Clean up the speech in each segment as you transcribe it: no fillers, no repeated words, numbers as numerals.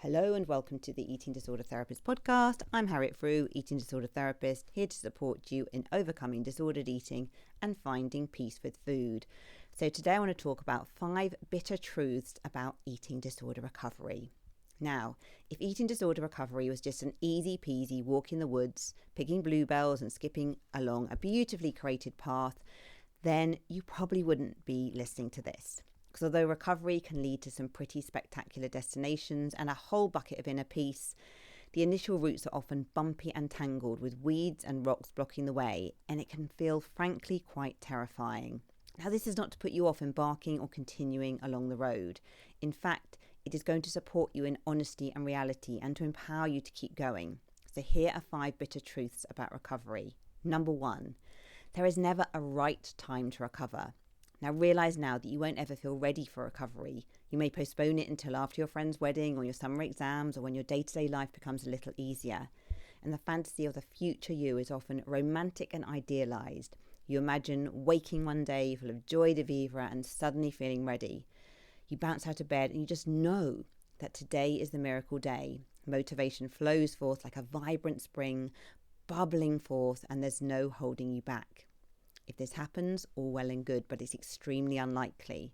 Hello and welcome to the Eating Disorder Therapist podcast. I'm Harriet Frew, eating disorder therapist, here to support you in overcoming disordered eating and finding peace with food. So today I want to talk about 5 bitter truths about eating disorder recovery. Now, if eating disorder recovery was just an easy-peasy walk in the woods, picking bluebells and skipping along a beautifully curated path, then you probably wouldn't be listening to this. Because although recovery can lead to some pretty spectacular destinations and a whole bucket of inner peace, the initial routes are often bumpy and tangled with weeds and rocks blocking the way, and it can feel frankly quite terrifying. Now, this is not to put you off embarking or continuing along the road. In fact, it is going to support you in honesty and reality and to empower you to keep going. So here are 5 bitter truths about recovery. Number 1, there is never a right time to recover. Now realise now that you won't ever feel ready for recovery. You may postpone it until after your friend's wedding or your summer exams or when your day-to-day life becomes a little easier. And the fantasy of the future you is often romantic and idealised. You imagine waking one day full of joy de vivre and suddenly feeling ready. You bounce out of bed and you just know that today is the miracle day. Motivation flows forth like a vibrant spring, bubbling forth, and there's no holding you back. If this happens, all well and good, but it's extremely unlikely.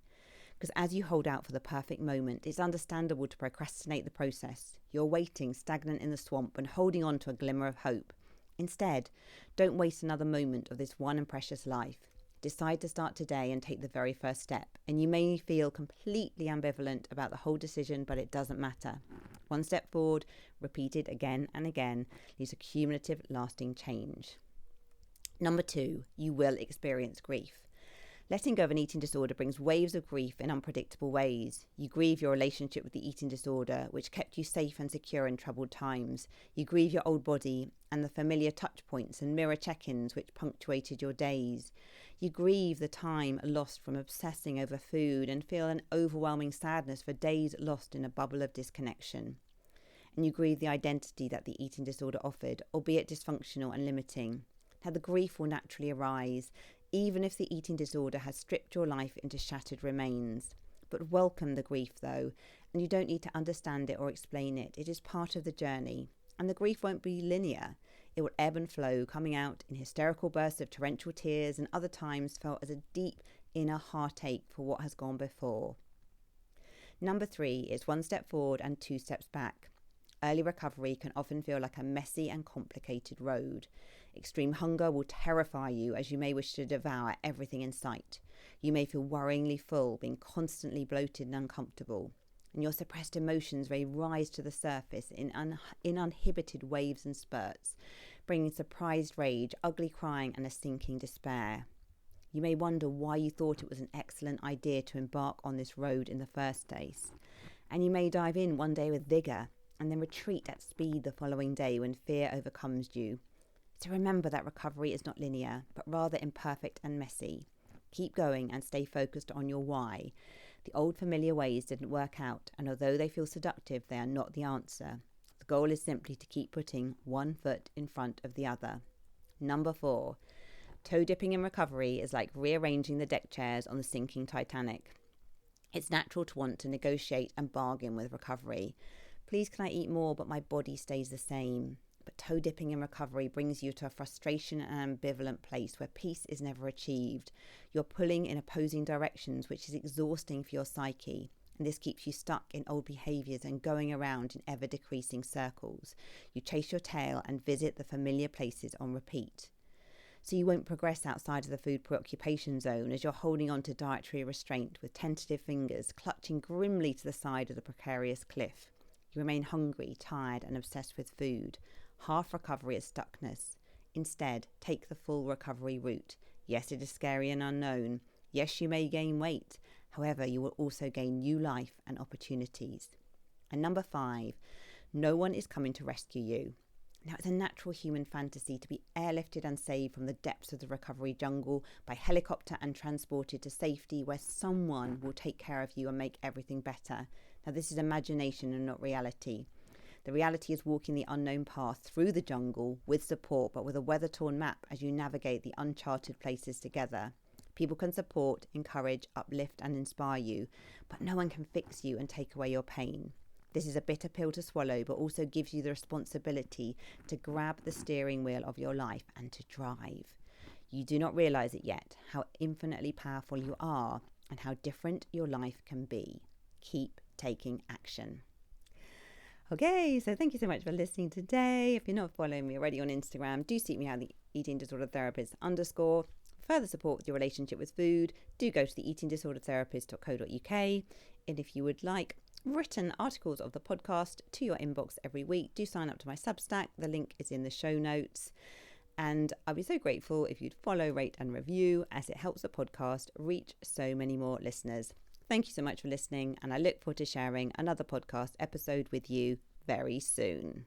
Because as you hold out for the perfect moment, it's understandable to procrastinate the process. You're waiting, stagnant in the swamp and holding on to a glimmer of hope. Instead, don't waste another moment of this one and precious life. Decide to start today and take the very first step. And you may feel completely ambivalent about the whole decision, but it doesn't matter. One step forward, repeated again and again, leaves a cumulative, lasting change. Number 2, you will experience grief. Letting go of an eating disorder brings waves of grief in unpredictable ways. You grieve your relationship with the eating disorder, which kept you safe and secure in troubled times. You grieve your old body and the familiar touch points and mirror check-ins which punctuated your days. You grieve the time lost from obsessing over food and feel an overwhelming sadness for days lost in a bubble of disconnection. And you grieve the identity that the eating disorder offered, albeit dysfunctional and limiting. Now, the grief will naturally arise, even if the eating disorder has stripped your life into shattered remains. But welcome the grief, though, and you don't need to understand it or explain it. It is part of the journey, and the grief won't be linear. It will ebb and flow, coming out in hysterical bursts of torrential tears and other times felt as a deep inner heartache for what has gone before. Number 3 is 1 step forward and 2 steps back. Early recovery can often feel like a messy and complicated road. Extreme hunger will terrify you as you may wish to devour everything in sight. You may feel worryingly full, being constantly bloated and uncomfortable. And your suppressed emotions may rise to the surface in uninhibited waves and spurts, bringing surprised rage, ugly crying and a sinking despair. You may wonder why you thought it was an excellent idea to embark on this road in the first place. And you may dive in one day with vigour and then retreat at speed the following day when fear overcomes you. So remember that recovery is not linear, but rather imperfect and messy. Keep going and stay focused on your why. The old familiar ways didn't work out, and although they feel seductive, they are not the answer. The goal is simply to keep putting one foot in front of the other. Number 4, toe dipping in recovery is like rearranging the deck chairs on the sinking Titanic. It's natural to want to negotiate and bargain with recovery. Please can I eat more, but my body stays the same. But toe dipping in recovery brings you to a frustration and ambivalent place where peace is never achieved. You're pulling in opposing directions, which is exhausting for your psyche. And this keeps you stuck in old behaviours and going around in ever-decreasing circles. You chase your tail and visit the familiar places on repeat. So you won't progress outside of the food preoccupation zone as you're holding on to dietary restraint with tentative fingers, clutching grimly to the side of the precarious cliff. You remain hungry, tired and obsessed with food. Half recovery is stuckness. Instead, take the full recovery route. Yes, it is scary and unknown. Yes, you may gain weight. However, you will also gain new life and opportunities. And number 5, no one is coming to rescue you. Now, it's a natural human fantasy to be airlifted and saved from the depths of the recovery jungle by helicopter and transported to safety where someone will take care of you and make everything better. Now, this is imagination and not reality. The reality is walking the unknown path through the jungle with support, but with a weather-torn map as you navigate the uncharted places together. People can support, encourage, uplift and inspire you, but no one can fix you and take away your pain. This is a bitter pill to swallow, but also gives you the responsibility to grab the steering wheel of your life and to drive. You do not realize it yet, how infinitely powerful you are and how different your life can be. Keep taking action. Okay, so thank you so much for listening today. If you're not following me already on Instagram, do seek me out, the Eating Disorder Therapist _. Further support with your relationship with food, do go to the eatingdisordertherapist.co.uk. And if you would like written articles of the podcast to your inbox every week, do sign up to my Substack. The link is in the show notes. And I'd be so grateful if you'd follow, rate and review, as it helps the podcast reach so many more listeners. Thank you so much for listening, and I look forward to sharing another podcast episode with you very soon.